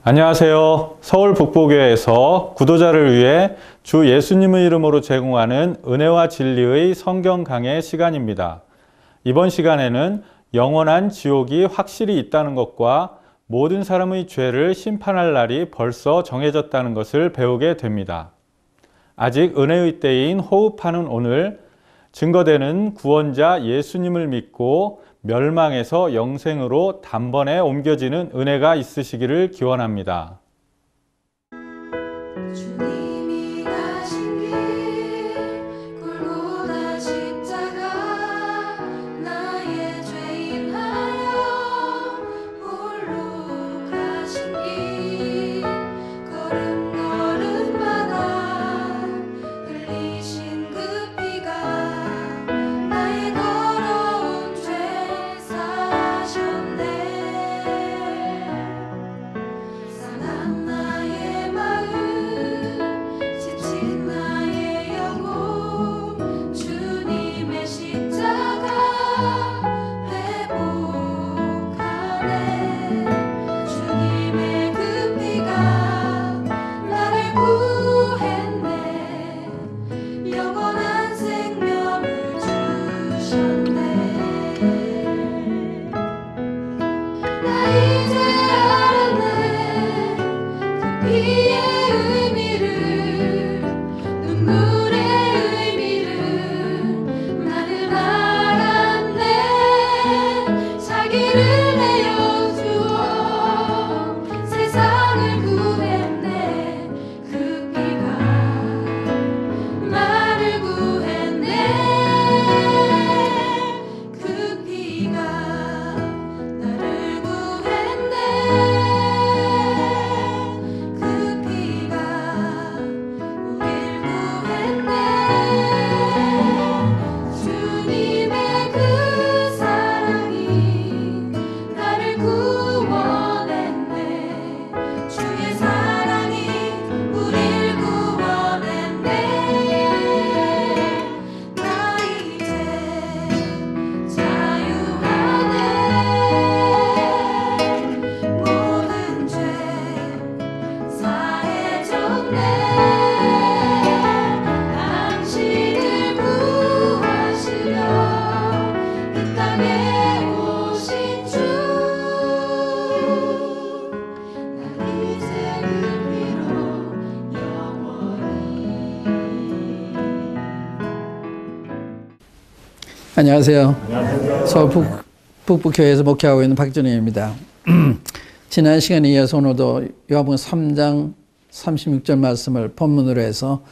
안녕하세요. 서울 북부교회에서 구도자를 위해 주 예수님의 이름으로 제공하는 은혜와 진리의 성경 강해 시간입니다. 이번 시간에는 영원한 지옥이 확실히 있다는 것과 모든 사람의 죄를 심판할 날이 벌써 정해졌다는 것을 배우게 됩니다. 아직 은혜의 때인 호흡하는 오늘, 증거되는 구원자 예수님을 믿고 멸망에서 영생으로 단번에 옮겨지는 은혜가 있으시기를 기원합니다. 주님이 가신 길 골고다 십자가 나의 죄 인하여 홀로 가신 길 걸음걸음마다 흘리신 그 피가 나의 더러운 죄 사셨네. 상한 나의 마음 지친 나의 영혼 주님의 십자가 회복하네. 주님의 그 피가 나를 구했네. 영원한 생명을 주셨네. 나 이제 알았네. 그 피의 의미를, 눈물의 의미를 나는 알았네. 자기를 내어주어 세상을 구했네. 그 피가 나를 구했네. 그 피가 나를 구했네. 그 피가 우릴 구했네. 주님의 그 사랑이 나를 구원했네. 주의 사랑이 우릴 구원했네. 나 이제 자유하네. 모든 죄 사해졌네. 당신을 구하시려 이 땅에 오신 주. 난 이제 그 피로 영원히. 안녕하세요. 서울 북부교회에서 목회하고 있는 박준영입니다. 지난 시간에 이어서 오늘도 요한복음 3장 36절 말씀을 본문으로 해서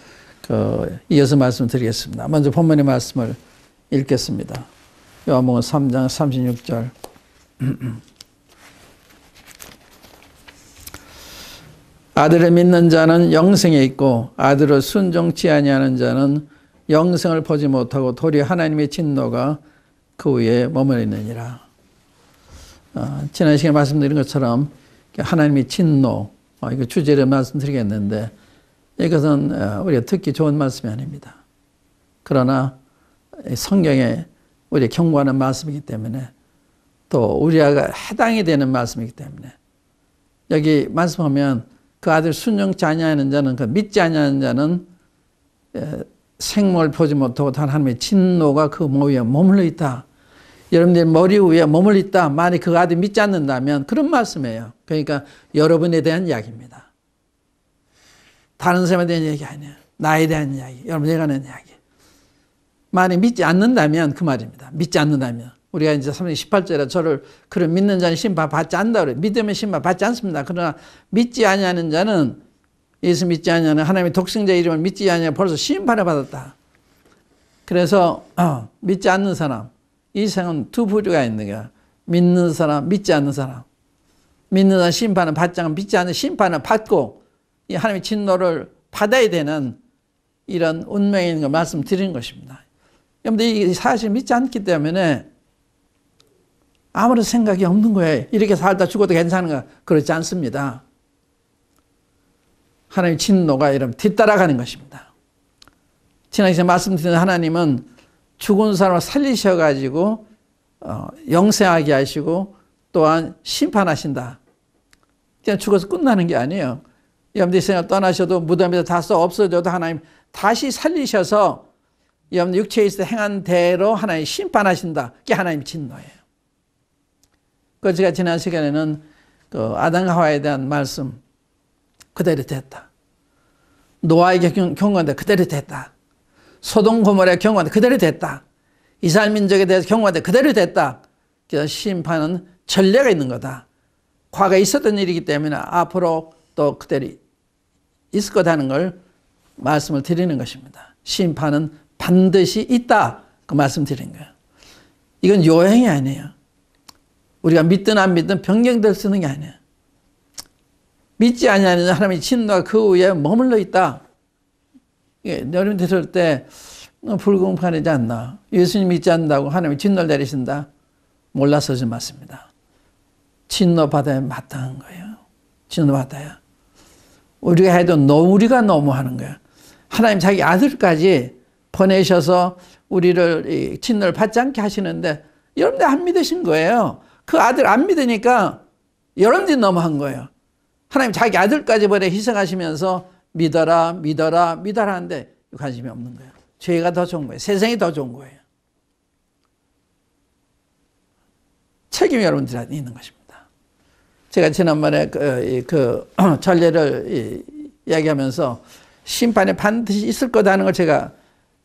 이어서 말씀드리겠습니다. 먼저 본문의 말씀을 읽겠습니다. 요한복음 3장 36절. 아들을 믿는 자는 영생에 있고 아들을 순종치 아니하는 자는 영생을 보지 못하고 도리어 하나님의 진노가 그 위에 머무르느니라. 지난 시간에 말씀드린 것처럼 하나님의 진노, 이거 주제를 말씀드리겠는데 이것은 우리가 듣기 좋은 말씀이 아닙니다. 그러나 성경에 우리가 경고하는 말씀이기 때문에 또 우리가 해당이 되는 말씀이기 때문에 여기 말씀하면 그 아들 순종치 아니하는 자는, 그 믿지 아니하는 자는 생목을 보지 못하고 단 하나님의 진노가 그 위에 머물러 있다. 여러분들 머리 위에 머물러 있다. 만약 그 아들 믿지 않는다면 그런 말씀이에요. 그러니까 여러분에 대한 이야기입니다. 다른 사람에 대한 이야기 아니에요. 나에 대한 이야기, 여러분에게 하는 이야기. 만약 믿지 않는다면 그 말입니다. 믿지 않는다면. 우리가 이제 18절에 저를 그런 믿는 자는 심판 받지 않는다 그래요. 믿으면 심판 받지 않습니다. 그러나 믿지 아니하는 자는, 예수 믿지 아니하는 하나님의 독생자 이름을 믿지 아니하면 벌써 심판을 받았다. 그래서 믿지 않는 사람, 이 세상은 두 부류가 있는 거야. 믿는 사람, 믿지 않는 사람. 믿는 사람 심판은 받지 않고 믿지 않는 심판을 받고 이 하나님의 진노를 받아야 되는 이런 운명에 있는 걸 말씀드리는 것입니다. 여러분들 이 사실 믿지 않기 때문에 아무런 생각이 없는 거예요. 이렇게 살다 죽어도 괜찮은가? 그렇지 않습니다. 하나님의 진노가 여러분 뒤따라가는 것입니다. 지난 시간에 말씀드린 하나님은 죽은 사람을 살리셔가지고 영생하게 하시고 또한 심판하신다. 그냥 죽어서 끝나는 게 아니에요. 여러분들 이 세상을 떠나셔도 무덤에서 다 써 없어져도 하나님 다시 살리셔서 여러분 육체에 있어 행한 대로 하나님 심판하신다. 그게 하나님 진노예요. 그 제가 지난 시간에는 그 아담과 하와에 대한 말씀 그대로 됐다. 노아에게 경고한데 그대로 됐다. 소돔 고모라에 경고한데 그대로 됐다. 이스라엘 민족에 대해서 경고한데 그대로 됐다. 그래서 심판은 전례가 있는 거다. 과거에 있었던 일이기 때문에 앞으로 또 그대로 있을 거다는 걸 말씀을 드리는 것입니다. 심판은 반드시 있다. 그 말씀 드린 거예요. 이건 요행이 아니에요. 우리가 믿든 안 믿든 변경될 수 있는 게 아니에요. 믿지 아니하는 하나님의 진노가 그 위에 머물러 있다. 여러분 들을 때 불공평하지 않나. 예수님 믿지 않는다고 하나님이 진노를 내리신다. 몰라서지 맞습니다. 진노 받아야 마땅한 거예요. 진노 받아야. 우리가 해도 우리가 너무하는 거예요. 하나님 자기 아들까지 보내셔서 우리를 진노를 받지 않게 하시는데 여러분들 안 믿으신 거예요. 그 아들 안 믿으니까 여러분들이 너무한 거예요. 하나님 자기 아들까지 보내 희생하시면서 믿어라 믿어라 믿어라 하는데 관심이 없는 거예요. 죄가 더 좋은 거예요. 세상이 더 좋은 거예요. 책임이 여러분들한테 있는 것입니다. 제가 지난번에 그 전례를 이야기하면서 심판이 반드시 있을 거다는 걸 제가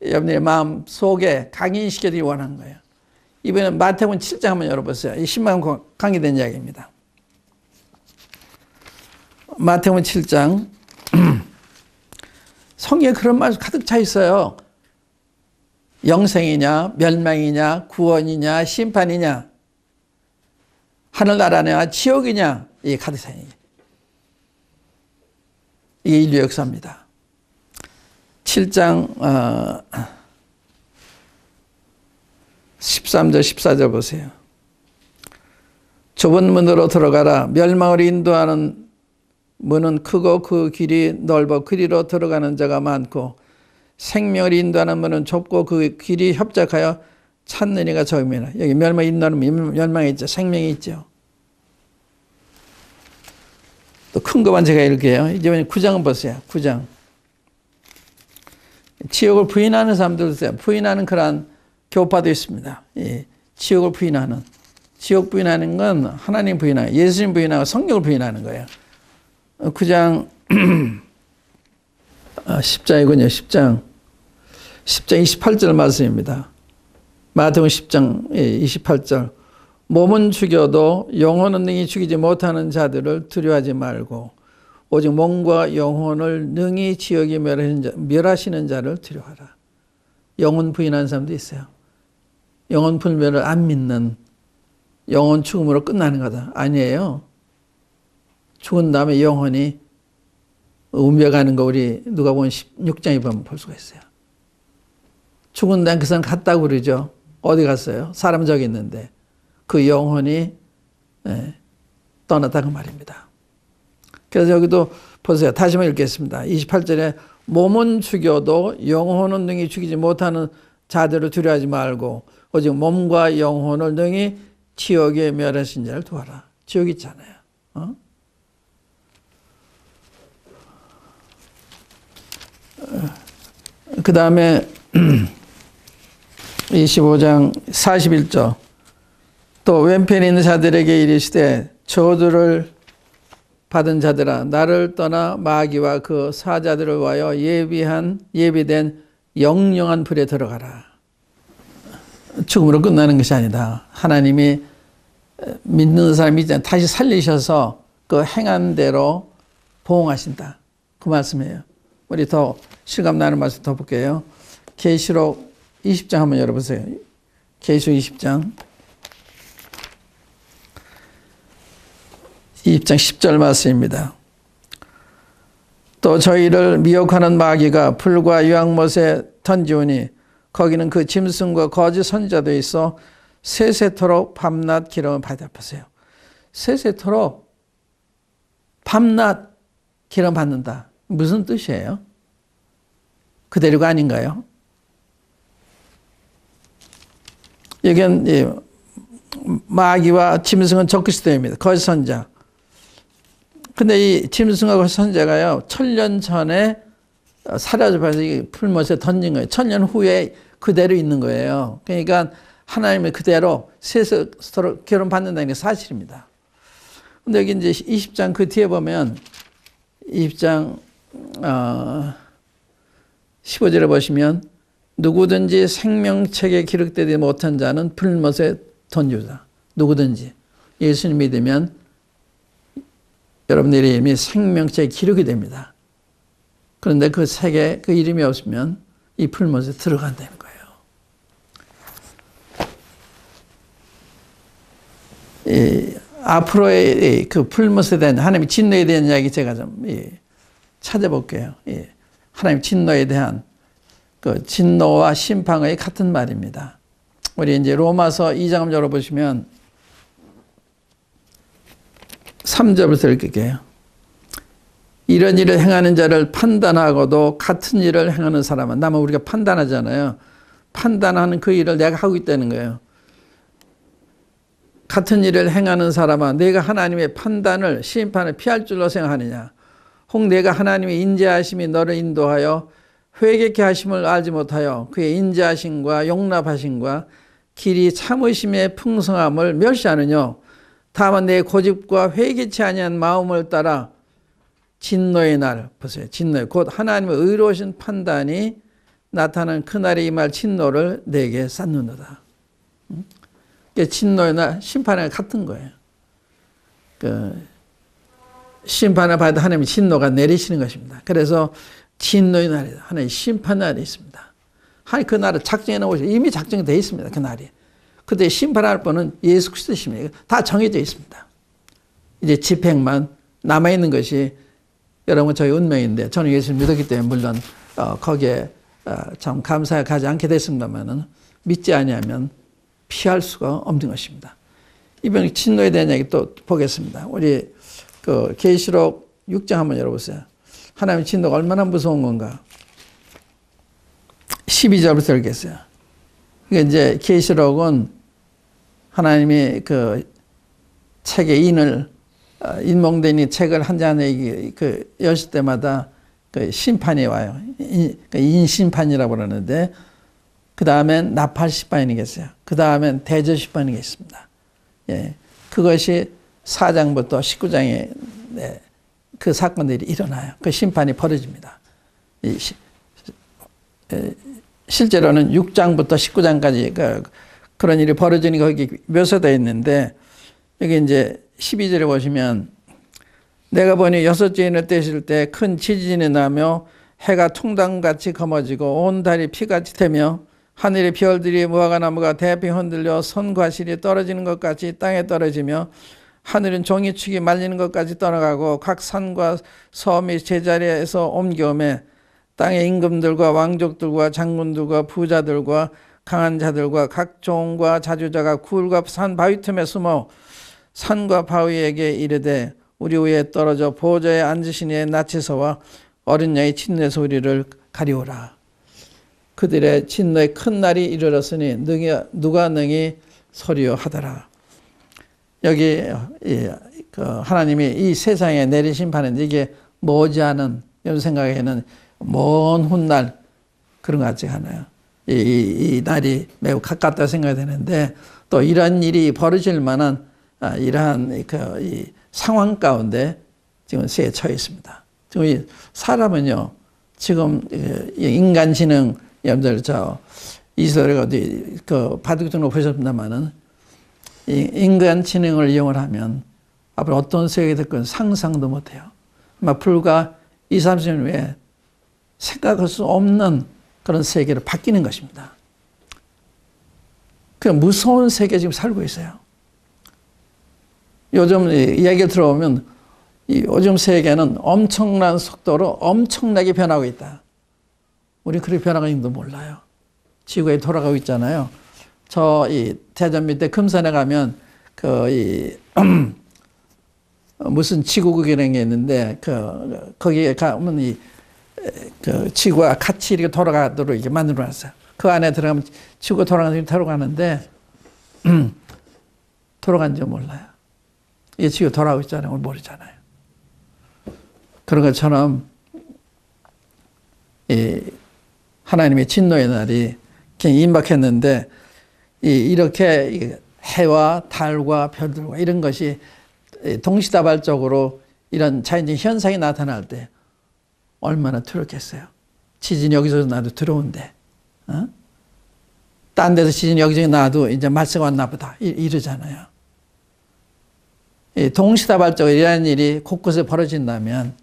여러분들의 마음 속에 각인시켜드리기 원하는 거예요. 이번에는 마태복음 7장 한번 열어보세요. 이 신만 강의된 이야기입니다. 마태복음 7장 성경에 그런 말씀 가득 차 있어요. 영생이냐 멸망이냐 구원이냐 심판이냐 하늘나라냐 지옥이냐 이게 가득 차 있는 이게 인류 역사입니다. 7장 13절 14절 보세요. 좁은 문으로 들어가라. 멸망을 인도하는 문은 크고 그 길이 넓어 그리로 들어가는 자가 많고 생명을 인도하는 문은 좁고 그 길이 협착하여 찾는 이가 적음이라. 여기 멸망 인도하는 멸망이 있죠. 생명이 있죠. 또 큰 것만 제가 읽게요. 이제 9장은 보세요. 9장. 지옥을 부인하는 사람들 있어요. 부인하는 그러한 교파도 있습니다. 예. 지옥을 부인하는. 지옥 부인하는 건 하나님 부인하고 예수님 부인하고 성경을 부인하는 거예요. 9장 10장이군요. 10장 28절 말씀입니다. 마태복음 10장 28절 몸은 죽여도 영혼은 능히 죽이지 못하는 자들을 두려워하지 말고 오직 몸과 영혼을 능히 지옥에 멸하시는 자를 두려워하라. 영혼 부인하는 사람도 있어요. 영혼 불멸을 안 믿는 영혼 죽음으로 끝나는 거다. 아니에요. 죽은 다음에 영혼이 옮겨가는 거 우리 누가복음 16장에 보면 볼 수가 있어요. 죽은 다음에 그 사람 갔다고 그러죠. 어디 갔어요? 사람 저기 있는데 그 영혼이 떠났다고 말입니다. 그래서 여기도 보세요. 다시 한번 읽겠습니다. 28절에 몸은 죽여도 영혼은 능히 죽이지 못하는 자들을 두려워하지 말고 오직 몸과 영혼을 능히 지옥에 멸하신 자를 도와라. 지옥 있잖아요. 그 다음에 25장 41절 또 왼편에 있는 자들에게 이르시되 저주를 받은 자들아 나를 떠나 마귀와 그 사자들을 위하여 예비된 영영한 불에 들어가라. 죽음으로 끝나는 것이 아니다. 하나님이 믿는 사람이 이제 다시 살리셔서 그 행한 대로 보응하신다. 그 말씀이에요. 우리 더 실감 나는 말씀 더 볼게요. 계시록 20장 한번 열어보세요. 계시록 20장 10절 말씀입니다. 또 저희를 미혹하는 마귀가 풀과 유황못에 던지오니 거기는 그 짐승과 거짓 선지자도 있어 세세토록 밤낮 기름을 받아보세요. 세세토록 밤낮 기름 받는다. 무슨 뜻이에요? 그대로가 아닌가요? 여기는 마귀와 짐승은 적그리스도입니다. 거짓 선지자. 근데 이 짐승하고 선제가요, 1000년 전에 사라져버려서 이 풀못에 던진 거예요. 1000년 후에 그대로 있는 거예요. 그러니까 하나님이 그대로 서로 결혼 받는다는 게 사실입니다. 근데 여기 이제 20장 그 뒤에 보면 20장 15절에 보시면 누구든지 생명책에 기록되지 못한 자는 풀못에 던지자. 누구든지 예수님 믿으면 여러분들의 이름이 생명책에 기록이 됩니다. 그런데 그 책에 그 이름이 없으면 이 풀못에 들어간다는 거예요. 앞으로의 그 풀못에 대한 하나님의 진노에 대한 이야기 제가 좀 찾아볼게요. 하나님 진노에 대한 그 진노와 심판의 같은 말입니다. 우리 이제 로마서 2장 한번 열어보시면 3절부터 읽을게요. 이런 일을 행하는 자를 판단하고도 같은 일을 행하는 사람은, 남은 우리가 판단하잖아요. 판단하는 그 일을 내가 하고 있다는 거예요. 같은 일을 행하는 사람아, 내가 하나님의 판단을, 심판을 피할 줄로 생각하느냐? 혹 내가 하나님의 인자하심이 너를 인도하여 회개케 하심을 알지 못하여 그의 인자하심과 용납하심과 길이 참으심의 풍성함을 멸시하느냐? 다만 내 고집과 회개치 아니한 마음을 따라 진노의 날, 보세요. 진노의, 곧 하나님의 의로우신 판단이 나타나는 그날에 임할 진노를 내게 쌓는도다. 진노의 날, 심판에 같은 거예요. 심판을 받아 하나님의 진노가 내리시는 것입니다. 그래서 진노의 날이다. 하나님의 심판 날이 있습니다. 하나님 그 날을 작정해 놓으시고 이미 작정되어 있습니다. 그 날이. 그때 심판할 분은 예수 그리스도십니다. 다 정해져 있습니다. 이제 집행만 남아있는 것이 여러분 저희 운명인데, 저는 예수를 믿었기 때문에 물론 거기에 참 감사하게 가지 않게 됐습니다만은, 믿지 아니하면 피할 수가 없는 것입니다. 이번 진노에 대한 얘기 또 보겠습니다. 우리 그 계시록 6장 한번 열어보세요. 하나님의 진노가 얼마나 무서운 건가. 12절부터 읽겠어요. 이게 이제 계시록은 하나님이 그 책의 인몽된 이 책을 한 잔에 그 여실 때마다 그 심판이 와요. 인심판이라고 그러는데, 그 다음엔 나팔 심판이겠어요. 그 다음엔 대저 심판이겠습니다. 예. 그것이 4장부터 19장에 그 사건들이 일어나요. 그 심판이 벌어집니다. 실제로는 6장부터 19장까지 그런 일이 벌어지는 게 거기 묘사되어 있는데, 여기 이제 12절에 보시면, 내가 보니 6째 인을 떼실 때 큰 지진이 나며 해가 퉁당같이 검어지고 온 달이 피같이 되며 하늘의 별들이 무화과나무가 대피 흔들려 선과 실이 떨어지는 것 같이 땅에 떨어지며 하늘은 종이축이 말리는 것까지 떠나가고 각 산과 섬이 제자리에서 옮겨오매 땅의 임금들과 왕족들과 장군들과 부자들과 강한 자들과 각 종과 자주자가 굴과 산 바위 틈에 숨어 산과 바위에게 이르되 우리 위에 떨어져 보좌에 앉으신 이의 나치서와 어린 양의 진노에서 우리를 가리오라. 그들의 진노의 큰 날이 이르렀으니 누가 능히 소리요 하더라. 여기 하나님이 이 세상에 내린 심판인데, 이게 머지않은, 여러분 생각에는 먼 훗날 그런 것 같지 않아요. 이 날이 매우 가깝다 생각이 되는데, 또 이러한 일이 벌어질 만한 이러한 이 상황 가운데 지금 세에 처해 있습니다. 지금 이 사람은요, 지금 인간지능, 여러분들 이스라엘 어디 바둑 등록 보셨습니다만은, 인간지능을 이용을 하면 앞으로 어떤 세계가 될건 상상도 못해요. 아마 불과 20-30년 후에 생각할 수 없는 그런 세계로 바뀌는 것입니다. 그 무서운 세계에 지금 살고 있어요. 요즘 이야기를 들어보면 요즘 세계는 엄청난 속도로 엄청나게 변하고 있다. 우리 그렇게 변화가 있는지도 몰라요. 지구에 돌아가고 있잖아요. 이 대전 밑에 금산에 가면 무슨 지구국이라는 게 있는데, 거기에 가면 지구가 같이 이렇게 돌아가도록 이렇게 만들어 놨어요. 그 안에 들어가면 지구가 돌아가는데, 돌아간지 몰라요. 이게 지구가 돌아가고 있잖아요. 오늘 모르잖아요. 그런 것처럼 이 하나님의 진노의 날이 굉장히 임박했는데 이렇게 해와 달과 별들과 이런 것이 동시다발적으로 이런 자연적 현상이 나타날 때 얼마나 두렵겠어요. 지진이 여기저기서 나도 들어온대. 딴 데서 지진이 여기저기 나도 이제 말세가 왔나 보다 이러잖아요. 동시다발적으로 이러한 일이 곳곳에 벌어진다면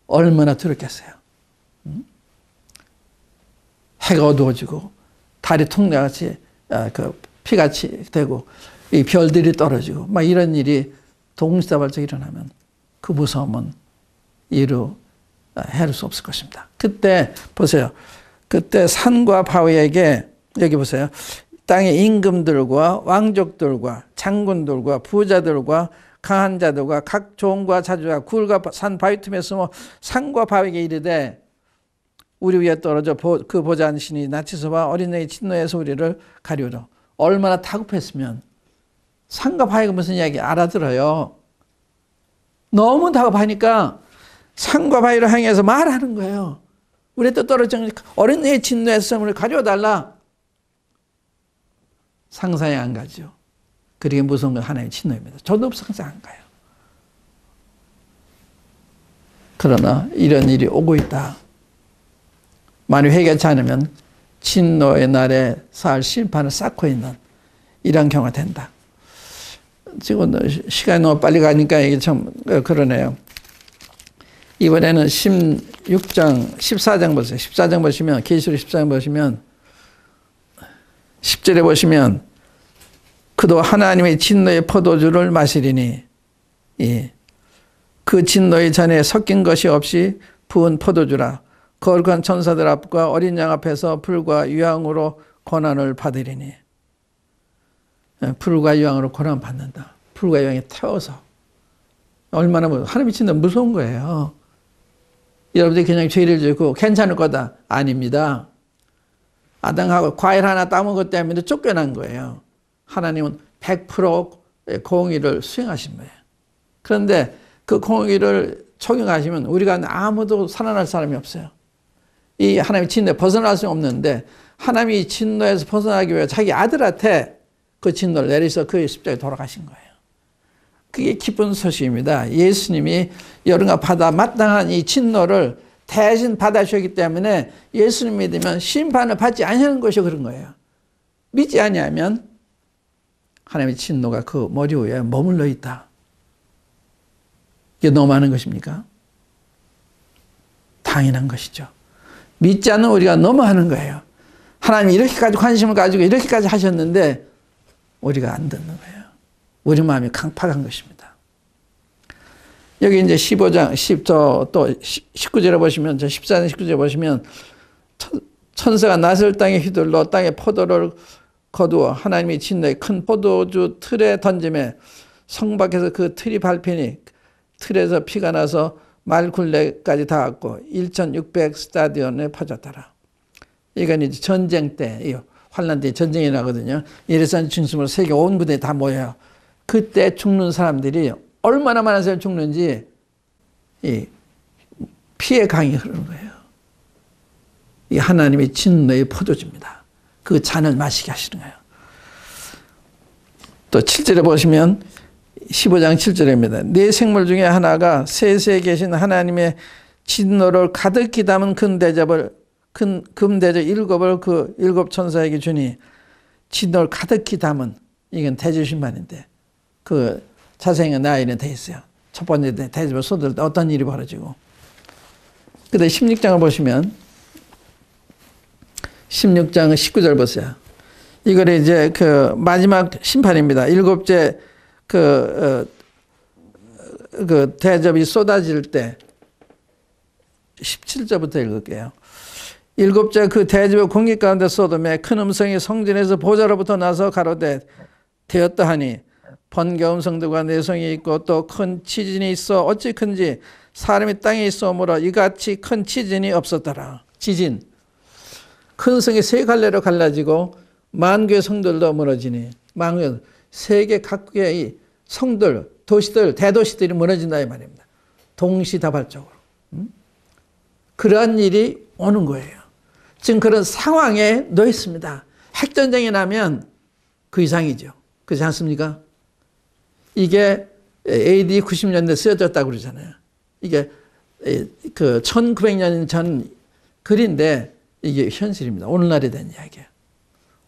얼마나 두렵겠어요. 해가 어두워지고 달이 통나같이 그 피같이 되고 이 별들이 떨어지고 막 이런 일이 동시다발적으로 일어나면 그 무서움은 이루 헤아릴 수 없을 것입니다. 그때 보세요. 그때 산과 바위에게 여기 보세요. 땅의 임금들과 왕족들과 장군들과 부자들과 강한 자들과 각 종과 자주가 굴과 산 바위 틈에 숨어 산과 바위에게 이르되 우리 위에 떨어져 그 보좌하는 신이 나치서와 어린애의 진노에서 우리를 가리우려. 얼마나 다급했으면 산과 바위가 무슨 이야기 알아들어요. 너무 다급하니까 산과 바위를 향해서 말하는 거예요. 우리 또 떨어지니까 어린애의 진노에서 우리를 가려달라. 상상이 안 가죠. 그렇게 무서운 건 하나님의 진노입니다. 저도 상상 안 가요. 그러나 이런 일이 오고 있다. 만약 회개하지 않으면 진노의 날에 살 심판을 쌓고 있는 이런 경우가 된다. 지금 시간이 너무 빨리 가니까 이게 참 그러네요. 이번에는 16장, 14장 보세요. 14장 보시면, 계시록 14장 보시면 10절에 보시면 그도 하나님의 진노의 포도주를 마시리니 그 진노의 잔에 섞인 것이 없이 부은 포도주라. 거룩한 천사들 앞과 어린 양 앞에서 불과 유황으로 고난을 받으리니. 불과 유황으로 고난 받는다. 불과 유황에 태워서. 얼마나 하나님이 진짜 무서운 거예요. 여러분들이 그냥 죄를 짓고 괜찮을 거다. 아닙니다. 아담하고 과일 하나 따먹은 것 때문에 쫓겨난 거예요. 하나님은 100% 공의를 수행하신 거예요. 그런데 그 공의를 적용하시면 우리가 아무도 살아날 사람이 없어요. 이 하나님의 진노에 벗어날 수 없는데 하나님이 진노에서 벗어나기 위해 자기 아들한테 그 진노를 내리서 그 십자가에 돌아가신 거예요. 그게 기쁜 소식입니다. 예수님이 여러분과 받아 마땅한 이 진노를 대신 받아주셨기 때문에 예수님 믿으면 심판을 받지 않는 것이 그런 거예요. 믿지 아니하면 하나님의 진노가 그 머리 위에 머물러 있다. 이게 너무 많은 것입니까? 당연한 것이죠. 믿지 않는 우리가 너무 하는 거예요. 하나님이 이렇게까지 관심을 가지고 이렇게까지 하셨는데 우리가 안 듣는 거예요. 우리 마음이 강팍한 것입니다. 여기 이제 15장, 19절에 보시면, 14장 19절에 보시면, 천사가 낯을 땅에 휘둘러 땅에 포도를 거두어 하나님이 진노의 큰 포도주 틀에 던짐에 성 밖에서 그 틀이 밟히니 틀에서 피가 나서 말굴레까지 닿았고 1600 스타디온에 퍼졌더라. 이건 이제 전쟁 때, 환란 때 전쟁이 나거든요. 예루살렘 중심으로 세계 온 부대에 다 모여요. 그때 죽는 사람들이 얼마나 많은 사람이 죽는지 이 피의 강이 흐르는 거예요. 이 하나님의 진노의 포도주입니다. 그 잔을 마시게 하시는 거예요. 또 7절에 보시면 15장 7절입니다. 네 생물 중에 하나가 세세에 계신 하나님의 진노를 가득히 담은 금대접을 7을 그 7 천사에게 주니 진노를 가득히 담은 이건 대주신반인데 그 자세히 나이는 돼 있어요. 첫 번째 대접을 쏟을 때 어떤 일이 벌어지고 그 다음에 16장을 보시면 16장 19절 보세요. 이걸 이제 그 마지막 심판입니다. 7째 그 대접이 쏟아질 때 17절부터 읽을게요. 7째 그 대접의 공기 가운데 쏟음에 큰 음성이 성전에서 보좌로부터 나서 가로되 되었다 하니 번개 음성들과 내성이 있고 또 큰 지진이 있어 어찌 큰지 사람이 땅에 있어오므로 이같이 큰 지진이 없었더라. 지진. 큰 성이 세 갈래로 갈라지고 만개의 성들도 무너지니 세계 각국의 이 성들, 도시들, 대도시들이 무너진다 이 말입니다. 동시다발적으로. 그러한 일이 오는 거예요. 지금 그런 상황에 놓였습니다. 핵전쟁이 나면 그 이상이죠. 그렇지 않습니까? 이게 AD 90년대 쓰여졌다고 그러잖아요. 이게 그 1900년 전 글인데 이게 현실입니다. 오늘날에 된 이야기예요.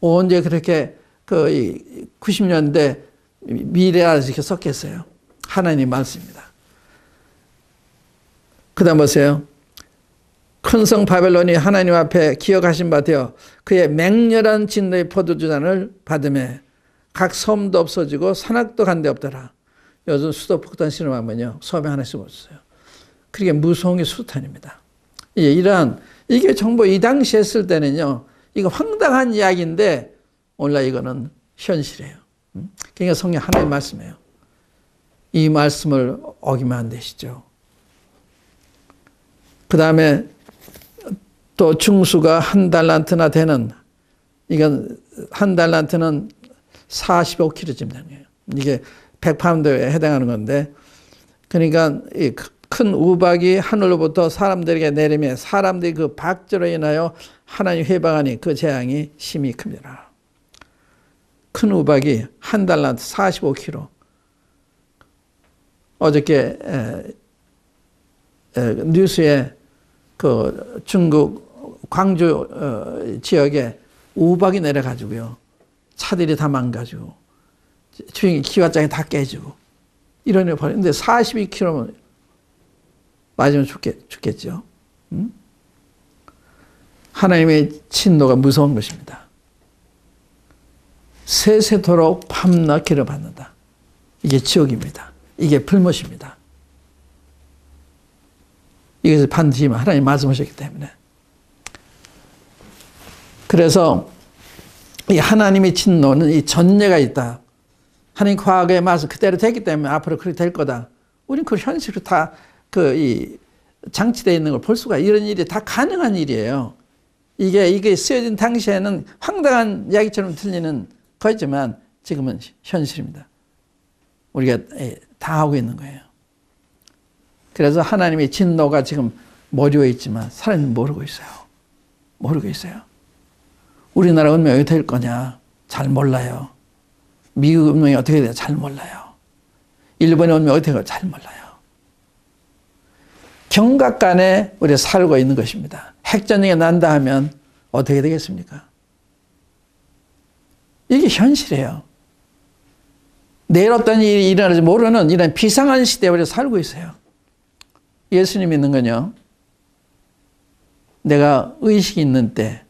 언제 그렇게 그 90년대 미래를 이렇게 썼겠어요. 하나님 말씀입니다. 그 다음 보세요. 큰 성 바벨론이 하나님 앞에 기억하신 바 되어 그의 맹렬한 진노의 포도주잔을 받음에 각 섬도 없어지고 산악도 간데 없더라. 요즘 수도 폭탄 실험하면요, 섬에 하나씩 없어요. 그게 무서운 게 수탄입니다. 이게 정보 이 당시 했을 때는요, 이거 황당한 이야기인데 오늘날 이거는 현실이에요. 그러니까 성경 하나님 말씀이에요. 이 말씀을 어기면 안 되시죠. 그 다음에 또 중수가 한 달란트나 되는, 이건 한 달란트는 45kg쯤 되는 거예요. 이게 100파운드에 해당하는 건데, 그러니까 이 큰 우박이 하늘로부터 사람들에게 내리며 사람들이 그 박죄로 인하여 하나님 회방하니 그 재앙이 심히 큽니다. 큰 우박이 한 달란트 45kg. 어저께 뉴스에 그 중국 광주 지역에 우박이 내려가지고요, 차들이 다 망가지고 주행이 기와장이 다 깨지고 이런 일 벌였는데 42km면 맞으면 죽겠죠. 하나님의 진노가 무서운 것입니다. 세세토록 밤낮 기를 받는다. 이게 지옥입니다. 이게 불못입니다. 이것을 반드시 하나님 말씀하셨기 때문에. 그래서 이 하나님의 진노는 이 전례가 있다. 하나님 과거의 말씀 그대로 됐기 때문에 앞으로 그렇게 될 거다. 우리는 그 현실로 다 이 장치되어 있는 걸 볼 수가, 이런 일이 다 가능한 일이에요. 이게 쓰여진 당시에는 황당한 이야기처럼 들리는 거지만 지금은 현실입니다. 우리가 다 하고 있는 거예요. 그래서 하나님의 진노가 지금 머리 위에 있지만 사람은 모르고 있어요. 모르고 있어요. 우리나라 운명이 어떻게 될 거냐? 잘 몰라요. 미국 운명이 어떻게 될까? 잘 몰라요. 일본의 운명이 어떻게 될까? 잘 몰라요. 경각간에 우리가 살고 있는 것입니다. 핵전쟁이 난다 하면 어떻게 되겠습니까? 이게 현실이에요. 내일 어떤 일이 일어날지 모르는 이런 비상한 시대에 우리가 살고 있어요. 예수님 믿는 건요, 내가 의식이 있는 때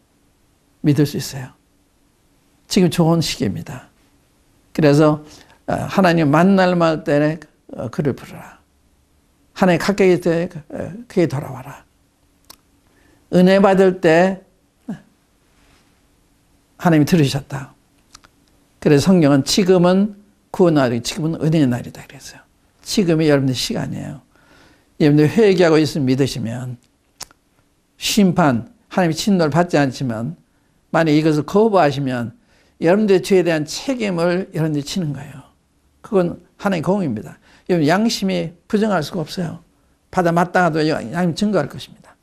믿을 수 있어요. 지금 좋은 시기입니다. 그래서 하나님 만날 때에 그를 부르라. 하나님 가까이 있을 때 그에 돌아와라. 은혜 받을 때 하나님이 들으셨다. 그래서 성경은 지금은 구원날이, 지금은 은혜의 날이다 그랬어요. 지금이 여러분들 시간이에요. 여러분들 회개하고 있으면 믿으시면 심판, 하나님의 진노를 받지 않지만 만약 이것을 거부하시면 여러분들의 죄에 대한 책임을 여러분들이 지는 거예요. 그건 하나님의 공입니다. 여러분 양심이 부정할 수가 없어요. 받아 맞다가도 양심 증거할 것입니다.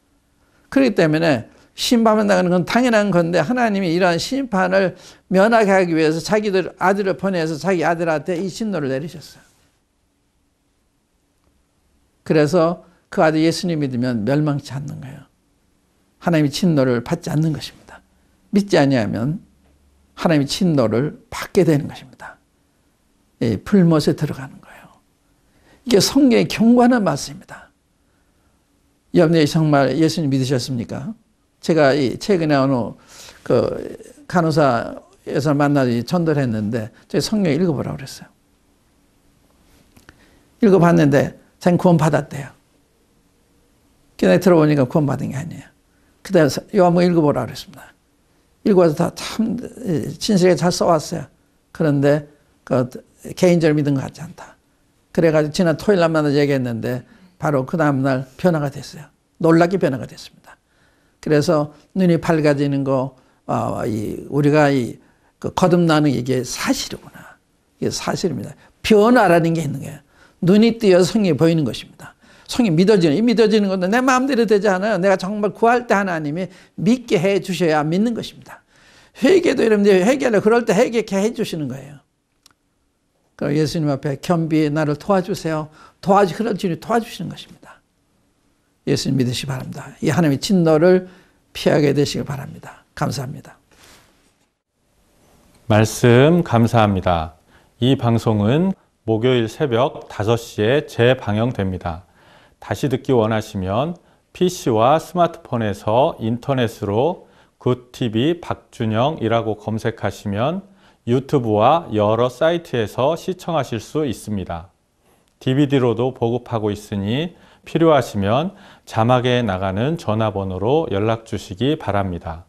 그렇기 때문에 심판한다는 건 당연한 건데 하나님이 이러한 심판을 면하게 하기 위해서 자기들 아들을 보내서 자기 아들한테 이 진노를 내리셨어요. 그래서 그 아들 예수님 믿으면 멸망치 않는 거예요. 하나님의 진노를 받지 않는 것입니다. 믿지 아니하면 하나님의 진노를 받게 되는 것입니다. 불못에 들어가는 거예요. 이게 성경의 경고하는 말씀입니다. 여러분이 정말 예수님 믿으셨습니까? 제가 최근에 어느 간호사에서 만나서 전도를 했는데 저희 성경 읽어보라고 그랬어요. 읽어봤는데 자기는 구원 받았대요. 그냥 들어보니까 구원 받은 게 아니에요. 그다음에 요한복음 읽어보라고 그랬습니다. 읽어서 다 참 진실하게 잘 써왔어요. 그런데 개인적으로 믿은 것 같지 않다. 그래가지고 지난 토요일 날 만나서 얘기했는데 바로 그 다음날 변화가 됐어요. 놀랍게 변화가 됐습니다. 그래서 눈이 밝아지는 거, 우리가 거듭나는 이게 사실이구나. 이게 사실입니다. 변화라는 게 있는 거예요. 눈이 뜨여 성경이 보이는 것입니다. 성이 믿어지는, 이 믿어지는 것도 내 마음대로 되지 않아요. 내가 정말 구할 때 하나님이 믿게 해 주셔야 믿는 것입니다. 회개도 여러분들 회개를 그럴 때 회개케 해 주시는 거예요. 그럼 예수님 앞에 겸비히 나를 도와주세요. 그런 주님 도와주시는 것입니다. 예수님 믿으시기 바랍니다. 이 하나님의 진노를 피하게 되시기 바랍니다. 감사합니다. 말씀 감사합니다. 이 방송은 목요일 새벽 5시에 재방영됩니다. 다시 듣기 원하시면 PC와 스마트폰에서 인터넷으로 굿TV 박준영이라고 검색하시면 유튜브와 여러 사이트에서 시청하실 수 있습니다. DVD로도 보급하고 있으니 필요하시면 자막에 나가는 전화번호로 연락 주시기 바랍니다.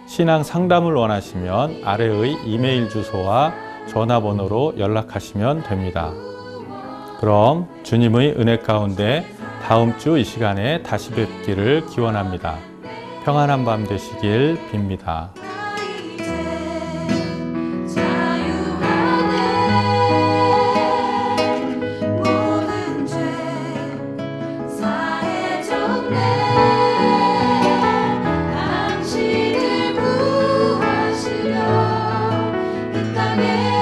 신앙 상담을 원하시면 아래의 이메일 주소와 전화번호로 연락하시면 됩니다. 그럼 주님의 은혜 가운데 다음 주 이 시간에 다시 뵙기를 기원합니다. 평안한 밤 되시길 빕니다. 모든 죄 사해졌네. 당신을 구하시려 이 땅에